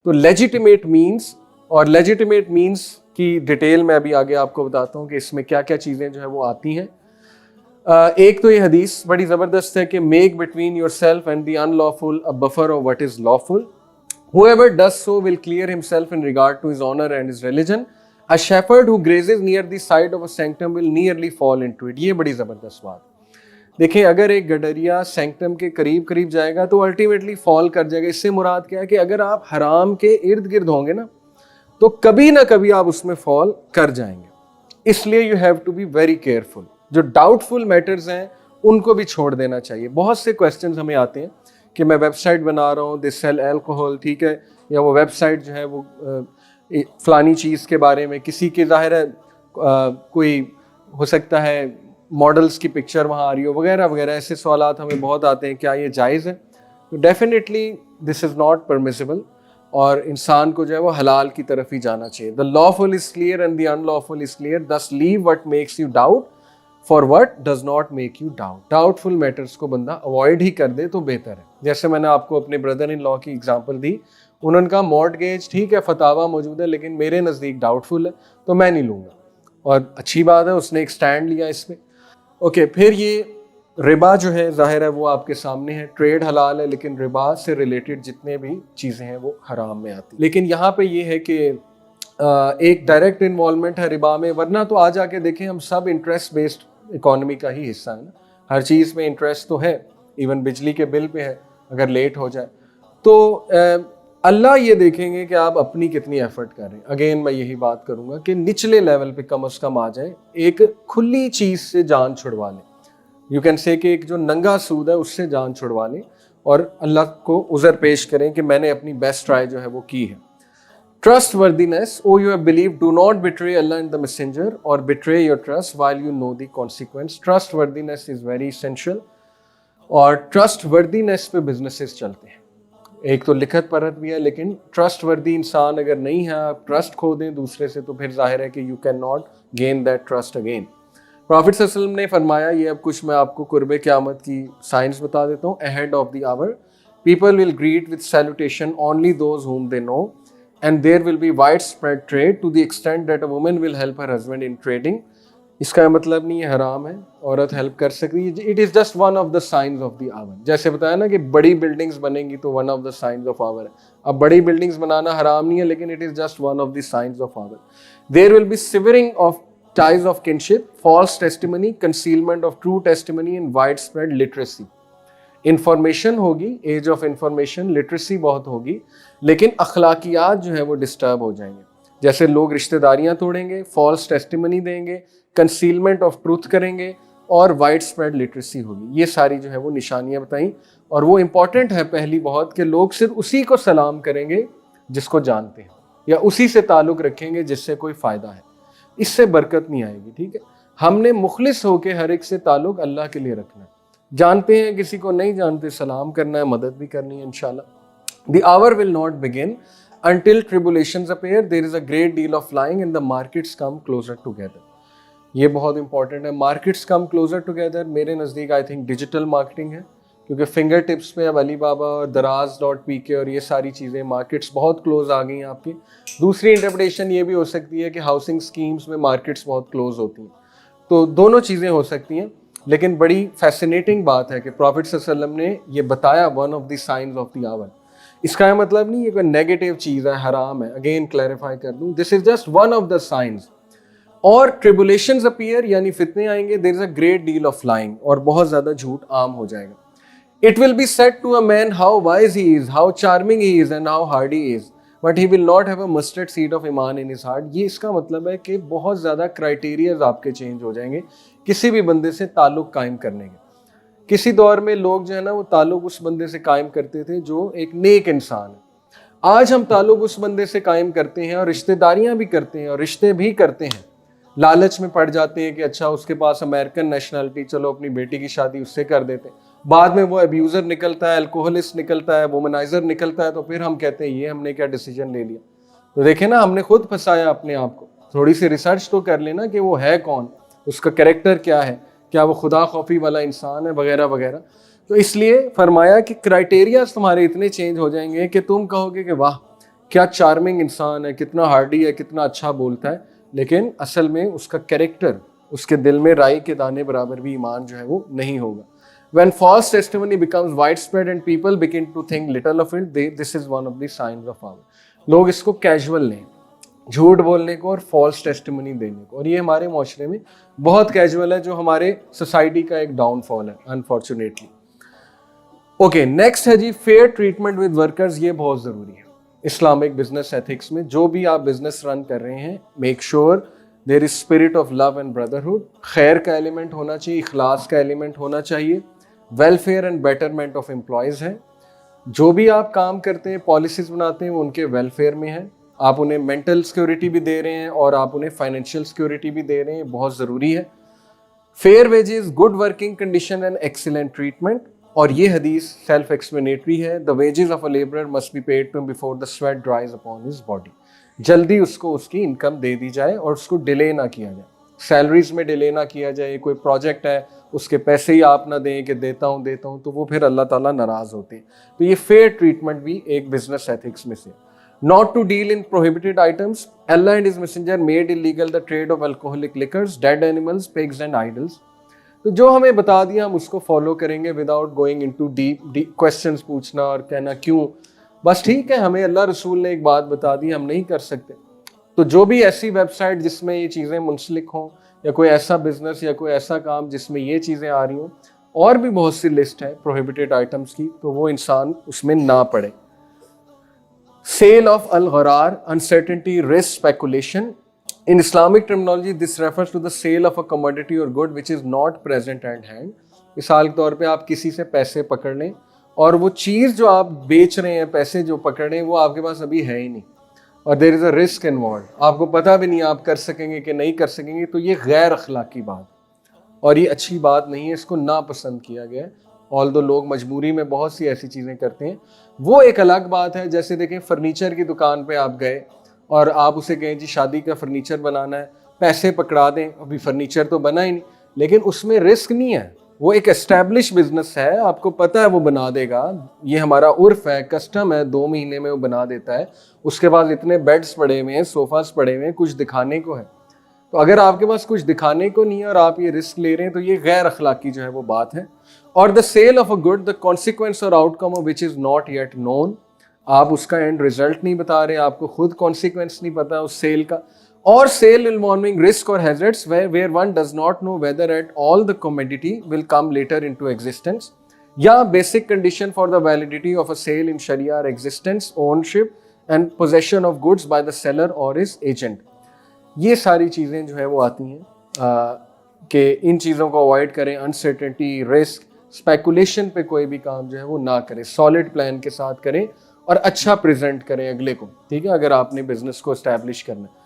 تو legitimate means, और legitimate means की डिटेल मैं अभी आगे आपको बताता हूँ कि इसमें क्या क्या चीज़ें जो है वो आती हैं। एक तो ये हदीस बड़ी ज़बरदस्त है कि make between your self and the unlawful a buffer of what is lawful, whoever does so will clear himself in regard to his honor and his religion. A shepherd who grazes near the side of a sanctum will nearly fall into it. ये बड़ी ज़बरदस्त बात। देखिए, अगर एक गडरिया sanctum के करीब करीब जाएगा तो अल्टीमेटली फॉल कर जाएगा। इससे मुराद क्या है कि अगर आप हराम के इर्द गिर्द होंगे ना तो कभी ना कभी आप उसमें फॉल कर जाएंगे। इसलिए you have to be very careful. जो डाउटफुल मैटर्स हैं उनको भी छोड़ देना चाहिए। बहुत से क्वेश्चंस हमें आते हैं कि मैं वेबसाइट बना रहा हूँ, दिस सेल अल्कोहल, ठीक है, या वो वेबसाइट जो है वो फलानी चीज़ के बारे में, किसी की ज़ाहिर है कोई हो सकता है मॉडल्स की पिक्चर वहाँ आ रही हो वगैरह वगैरह, ऐसे सवालात हमें बहुत आते हैं, क्या ये जायज़ है? तो definitely this is not permissible, और इंसान को जो है वो हलाल की तरफ ही जाना चाहिए। The lawful is clear and the unlawful is clear, thus leave what makes you doubt for what does not make you doubt. Doubtful matters को बंदा अवॉइड ही कर दे तो बेहतर है। जैसे मैंने आपको अपने ब्रदर इन लॉ की एग्जांपल दी, उन्होंने कहा मॉर्टगेज ठीक है, फतावा मौजूद है, लेकिन मेरे नज़दीक डाउटफुल है तो मैं नहीं लूँगा, और अच्छी बात है, उसने एक स्टैंड लिया इसमें। ओके, फिर ये रिबा जो है ज़ाहिर है वो आपके सामने है। ट्रेड हलाल है लेकिन रिबा से रिलेटेड जितने भी चीज़ें हैं वो हराम में आती। लेकिन यहाँ पे ये है कि एक डायरेक्ट इन्वॉल्वमेंट है रिबा में, वरना तो आ जाके देखें हम सब इंटरेस्ट बेस्ड इकोनॉमी का ही हिस्सा है ना। हर चीज़ में इंटरेस्ट तो है, इवन बिजली के बिल पे है अगर लेट हो जाए तो अल्लाह ये देखेंगे कि आप अपनी कितनी एफर्ट कर रहे हैं। अगेन मैं यही बात करूँगा कि निचले लेवल पे कम से कम आ जाए, एक खुली चीज़ से जान छुड़वा लें। यू कैन से कि एक जो नंगा सूद है उससे जान छुड़वा लें और अल्लाह को उज़र पेश करें कि मैंने अपनी बेस्ट ट्राई जो है वो की है। Trustworthiness, O you have believe, do not betray Allah and the messenger और betray your trust while you know the consequence. Trustworthiness is very essential, और ट्रस्ट वर्दीनेस पे बिजनेसेस चलते हैं। एक तो लिखत परत भी है, लेकिन ट्रस्ट वर्दी इंसान अगर नहीं है, आप ट्रस्ट खो दें दूसरे से, तो फिर जाहिर है कि you can not gain that trust again. Profit सल्लल्लाहु अलैहि वसल्लम ने फरमाया, ये अब कुछ मैं आपको कुर्बे क़यामत की साइंस बता देता हूँ। Ahead of the hour people will greet with salutation only those whom they know, and there will be widespread trade to the extent that a woman will help her husband in trading. इसका मतलब नहीं है हराम है, औरत help कर सकती है। It is just one of the signs of the hour. जैसे बताया ना कि बड़ी बिल्डिंग्स बनेंगी तो one of the signs of the hour. अब बड़ी बिल्डिंग्स बनाना हराम नहीं है, लेकिन it is just one of the signs of the. There will be severing of ties of kinship, false testimony, concealment of true testimony and widespread literacy. Information होगी, as of information, literacy बहुत होगी, लेकिन अखलाकियात जो है वो disturb हो जाएंगे। जैसे लोग रिश्तेदारियां तोड़ेंगे, फॉल्स टेस्टिमनी देंगे, कंसीलमेंट ऑफ ट्रूथ करेंगे, और वाइड स्प्रेड लिटरेसी होगी। ये सारी जो है वो निशानियां बताई, और वो इम्पॉर्टेंट है पहली बहुत कि लोग सिर्फ उसी को सलाम करेंगे जिसको जानते हैं, या उसी से ताल्लुक़ रखेंगे जिससे कोई फ़ायदा है। इससे बरकत नहीं आएगी, ठीक है। हमने मुखलिस होकर हर एक से ताल्लुक़ अल्लाह के लिए रखना है। जानते हैं किसी को, नहीं जानते, सलाम करना है, मदद भी करनी है इंशाल्लाह। The hour will not begin until tribulations appear, there is a great deal of lying and the markets come closer together. ये बहुत इंपॉर्टेंट है, मार्केट्स कम क्लोजर टुगेदर। मेरे नज़दीक आई थिंक डिजिटल मार्केटिंग है, क्योंकि फिंगर टिप्स पे अब अली बाबा और दराज.pk और ये सारी चीज़ें, मार्केट्स बहुत क्लोज आ गई हैं आपकी। दूसरी इंटरप्रिटेशन ये भी हो सकती है कि हाउसिंग स्कीम्स में मार्केट्स बहुत क्लोज होती हैं। तो दोनों चीज़ें हो सकती हैं, लेकिन बड़ी फैसिनेटिंग बात है कि प्रॉफिट सल्लल्लाहु अलैहि वसल्लम ने ये बताया, one of the signs of the hour. इसका मतलब नहीं ये कोई नेगेटिव चीज़ है, हराम है। अगेन क्लैरिफाई कर दूँ, this is just one of the signs. और ट्रिबुलेशंस अपीयर, यानी फितने आएंगे, there is a great deal of lying, और बहुत ज़्यादा झूठ आम हो जाएगा। It will be said to a man how wise he is, how charming he is and how hard he is, but he will not have a mustard seed of ईमान in his heart. ये इसका मतलब है कि बहुत ज़्यादा criterias आपके change हो जाएंगे किसी भी बंदे से ताल्लुक़ कायम करने के। किसी दौर में लोग जो है ना वो ताल्लुक़ उस बंदे से कायम करते थे जो एक नेक इंसान है। आज हम ताल्लुक़ उस बंदे से कायम करते हैं और रिश्तेदारियां भी करते हैं और रिश्ते भी करते हैं, लालच में पड़ जाते हैं कि अच्छा उसके पास अमेरिकन नेशनलिटी, चलो अपनी बेटी की शादी उससे कर देते हैं। बाद में वो अब्यूज़र निकलता है, अल्कोहलिस्ट निकलता है, वुमनाइजर निकलता है, तो फिर हम कहते हैं ये हमने क्या डिसीजन ले लिया। तो देखें ना, हमने खुद फंसाया अपने आप को। थोड़ी सी रिसर्च तो कर लेना कि वो है कौन, उसका कैरेक्टर क्या है, क्या वो खुदा खौफी वाला इंसान है, वगैरह वगैरह। तो इसलिए फरमाया कि क्राइटेरिया तुम्हारे इतने चेंज हो जाएंगे कि तुम कहोगे कि वाह کیا چارمنگ انسان ہے, کتنا ہارڈی ہے, کتنا اچھا بولتا ہے, لیکن اصل میں اس کا کریکٹر, اس کے دل میں رائی کے دانے برابر بھی ایمان جو ہے وہ نہیں ہوگا. When false testimony becomes widespread and people begin to think little of it, this is one of the signs of hour. لوگ اس کو کیجول لیں, جھوٹ بولنے کو اور فالس ٹیسٹیمنی دینے کو, اور یہ ہمارے معاشرے میں بہت کیجول ہے, جو ہمارے سوسائٹی کا ایک ڈاؤن فال ہے انفارچونیٹلی. اوکے, نیکسٹ ہے جی فیئر ٹریٹمنٹ ود ورکرز. یہ بہت ضروری ہے اسلامک بزنس ایتھکس میں. جو بھی آپ بزنس رن کر رہے ہیں, make sure there is spirit of love and brotherhood. خیر کا ایلیمنٹ ہونا چاہیے, اخلاص کا ایلیمنٹ ہونا چاہیے, welfare and betterment of employees ہے. جو بھی آپ کام کرتے ہیں, پالیسیز بناتے ہیں, وہ ان کے ویلفیئر میں ہیں. آپ انہیں مینٹل سیکورٹی بھی دے رہے ہیں اور آپ انہیں فائنینشیل سیکورٹی بھی دے رہے ہیں, بہت ضروری ہے. Fair wages, good working condition and excellent treatment. اور یہ حدیث سیلف ایکسپلینیٹری ہے. The wages of a laborer must be paid to him before the sweat dries upon his body. جلدی اس کو اس کی انکم دے دی جائے اور اس کو ڈیلے نہ کیا جائے, سیلریز میں ڈیلے نہ کیا جائے. کوئی پروجیکٹ ہے, اس کے پیسے ہی آپ نہ دیں کہ دیتا ہوں, تو وہ پھر اللہ تعالیٰ ناراض ہوتے ہیں. تو یہ فیئر ٹریٹمنٹ بھی ایک بزنس ایتھکس میں سے. Not to deal in prohibited items. Allah and His Messenger made illegal the trade of alcoholic liquors, dead animals, pigs and idols. تو جو ہمیں بتا دیا ہم اس کو فالو کریں گے without going into deep questions پوچھنا اور کہنا کیوں, بس ٹھیک ہے ہمیں اللہ رسول نے ایک بات بتا دی, ہم نہیں کر سکتے. تو جو بھی ایسی ویب سائٹ جس میں یہ چیزیں منسلک ہوں, یا کوئی ایسا بزنس یا کوئی ایسا کام جس میں یہ چیزیں آ رہی ہوں, اور بھی بہت سی لسٹ ہے پروہیبٹڈ آئٹمس کی, تو وہ انسان اس میں نہ پڑے. سیل آف الغرار, uncertainty, risk, speculation. In Islamic terminology, this refers to the sale of a commodity or good which is not present at hand. مثال کے طور پہ آپ کسی سے پیسے پکڑ لیں اور وہ چیز جو آپ بیچ رہے ہیں, پیسے جو پکڑ رہے ہیں, وہ آپ کے پاس ابھی ہے ہی نہیں, اور there is a risk involved. آپ کو پتہ بھی نہیں آپ کر سکیں گے کہ نہیں کر سکیں گے. تو یہ غیر اخلاقی بات اور یہ اچھی بات نہیں ہے, اس کو ناپسند کیا گیا ہے. although لوگ مجبوری میں بہت سی ایسی چیزیں کرتے ہیں, وہ ایک الگ بات ہے. جیسے دیکھیں فرنیچر کی دکان پہ آپ گئے اور آپ اسے کہیں جی شادی کا فرنیچر بنانا ہے, پیسے پکڑا دیں, ابھی فرنیچر تو بنا ہی نہیں, لیکن اس میں رسک نہیں ہے. وہ ایک اسٹیبلش بزنس ہے, آپ کو پتہ ہے وہ بنا دے گا, یہ ہمارا عرف ہے, کسٹم ہے, 2 مہینے میں وہ بنا دیتا ہے. اس کے بعد اتنے بیڈز پڑے ہوئے ہیں, صوفاز پڑے ہوئے ہیں, کچھ دکھانے کو ہے. تو اگر آپ کے پاس کچھ دکھانے کو نہیں ہے اور آپ یہ رسک لے رہے ہیں, تو یہ غیر اخلاقی جو ہے وہ بات ہے. اور the sale of a good, the consequence or outcome of which is not yet known. آپ اس کا اینڈ ریزلٹ نہیں بتا رہے, آپ کو خود کانسیکوینس نہیں پتا اس سیل کا. اور سیل انوالونگ رسک اور hazards where one does not know whether at all the commodity will come later into existence. یا basic condition for the validity of a sale in Sharia are existence, ownership and possession of goods by the seller or his agent. یہ ساری چیزیں جو ہے وہ آتی ہیں کہ ان چیزوں کو اوائڈ کریں. انسرٹنٹی, رسک, اسپیکولیشن پہ کوئی بھی کام جو ہے وہ نہ کریں, سالڈ پلان کے ساتھ کریں اور اچھا پریزنٹ کریں اگلے کو. ٹھیک ہے, اگر آپ نے بزنس کو اسٹیبلش کرنا ہے.